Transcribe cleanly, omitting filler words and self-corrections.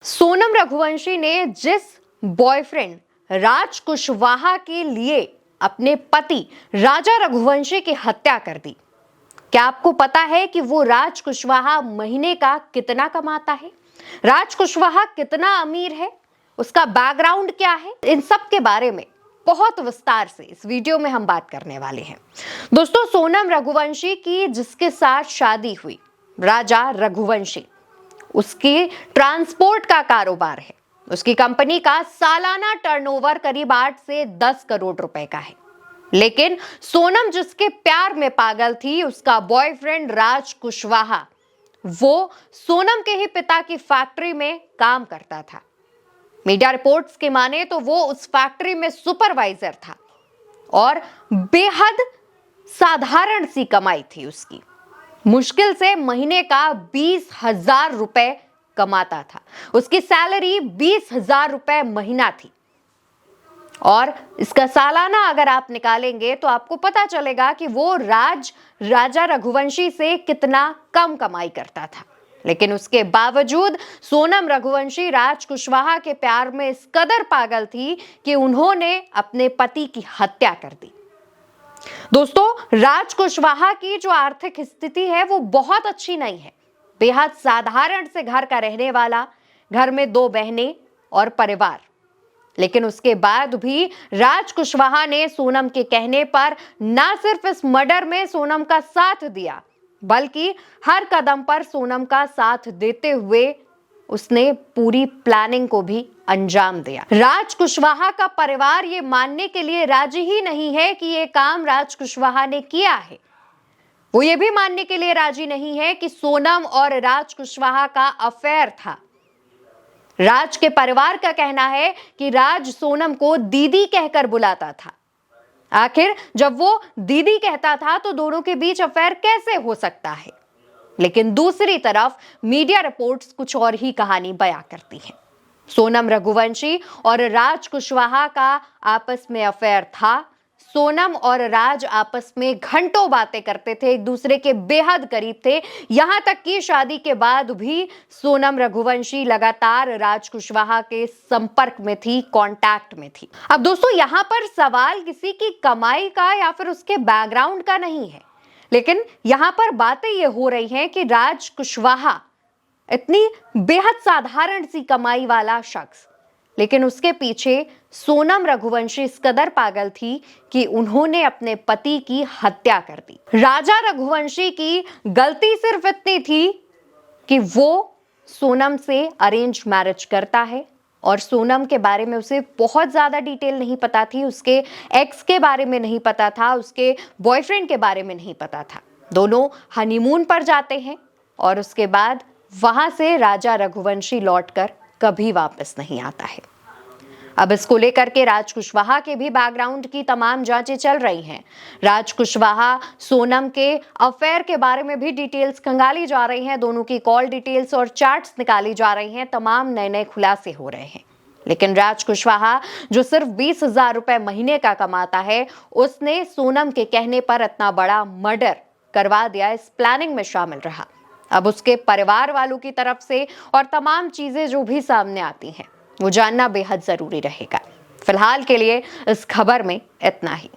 सोनम रघुवंशी ने जिस बॉयफ्रेंड राज कुशवाहा के लिए अपने पति राजा रघुवंशी की हत्या कर दी। क्या आपको पता है कि वो राज कुशवाहा महीने का कितना कमाता है? राज कुशवाहा कितना अमीर है? उसका बैकग्राउंड क्या है? इन सब के बारे में बहुत विस्तार से इस वीडियो में हम बात करने वाले हैं। दोस्तों, सोनम रघुवंशी की जिसके साथ शादी हुई, राजा रघुवंशी, उसकी ट्रांसपोर्ट का कारोबार है। उसकी कंपनी का सालाना टर्नओवर करीब 8 से 10 करोड़ रुपए का है। लेकिन सोनम जिसके प्यार में पागल थी, उसका बॉयफ्रेंड राज कुशवाहा, वो सोनम के ही पिता की फैक्ट्री में काम करता था। मीडिया रिपोर्ट्स के माने तो वो उस फैक्ट्री में सुपरवाइजर था और बेहद साधारण सी कमाई थी उसकी। मुश्किल से महीने का 20,000 रुपए कमाता था। उसकी सैलरी 20,000 रुपए महीना थी और इसका सालाना अगर आप निकालेंगे तो आपको पता चलेगा कि वो राजा रघुवंशी से कितना कम कमाई करता था। लेकिन उसके बावजूद सोनम रघुवंशी राज कुशवाहा के प्यार में इस कदर पागल थी कि उन्होंने अपने पति की हत्या कर दी। दोस्तों, राज कुशवाहा की जो आर्थिक स्थिति है वो बहुत अच्छी नहीं है। बेहद साधारण से घर का रहने वाला, घर में 2 बहनें और परिवार। लेकिन उसके बाद भी राज कुशवाहा ने सोनम के कहने पर ना सिर्फ इस मर्डर में सोनम का साथ दिया, बल्कि हर कदम पर सोनम का साथ देते हुए उसने पूरी प्लानिंग को भी अंजाम दिया। राज कुशवाहा का परिवार ये मानने के लिए राजी ही नहीं है कि ये काम राज कुशवाहा ने किया है। वो ये भी मानने के लिए राजी नहीं है कि सोनम और राज कुशवाहा का अफेयर था। राज के परिवार का कहना है कि राज सोनम को दीदी कहकर बुलाता था। आखिर जब वो दीदी कहता था तो दोनों के बीच अफेयर कैसे हो सकता है? लेकिन दूसरी तरफ मीडिया रिपोर्ट्स कुछ और ही कहानी बयां करती हैं। सोनम रघुवंशी और राज कुशवाहा का आपस में अफेयर था। सोनम और राज आपस में घंटों बातें करते थे, एक दूसरे के बेहद करीब थे। यहां तक कि शादी के बाद भी सोनम रघुवंशी लगातार राज कुशवाहा के संपर्क में थी, कांटेक्ट में थी। अब दोस्तों, यहां पर सवाल किसी की कमाई का या फिर उसके बैकग्राउंड का नहीं है, लेकिन यहां पर बातें ये हो रही हैं कि राज कुशवाहा इतनी बेहद साधारण सी कमाई वाला शख्स, लेकिन उसके पीछे सोनम रघुवंशी इस कदर पागल थी कि उन्होंने अपने पति की हत्या कर दी। राजा रघुवंशी की गलती सिर्फ इतनी थी कि वो सोनम से अरेंज मैरिज करता है और सोनम के बारे में उसे बहुत ज्यादा डिटेल नहीं पता थी, उसके एक्स के बारे में नहीं पता था, उसके बॉयफ्रेंड के बारे में नहीं पता था। दोनों हनीमून पर जाते हैं और उसके बाद वहां से राजा रघुवंशी लौटकर कभी वापस नहीं आता है। अब इसको लेकर के राज कुशवाहा के भी बैकग्राउंड की तमाम जांचें चल रही हैं। राज कुशवाहा सोनम के अफेयर के बारे में भी डिटेल्स खंगाली जा रही हैं, दोनों की कॉल डिटेल्स और चैट्स निकाली जा रही हैं, तमाम नए खुलासे हो रहे हैं। लेकिन राज कुशवाहा जो सिर्फ 20,000 रुपए महीने का कमाता है, उसने सोनम के कहने पर इतना बड़ा मर्डर करवा दिया, इस प्लानिंग में शामिल रहा। अब उसके परिवार वालों की तरफ से और तमाम चीजें जो भी सामने आती हैं, वो जानना बेहद जरूरी रहेगा। फिलहाल के लिए इस खबर में इतना ही।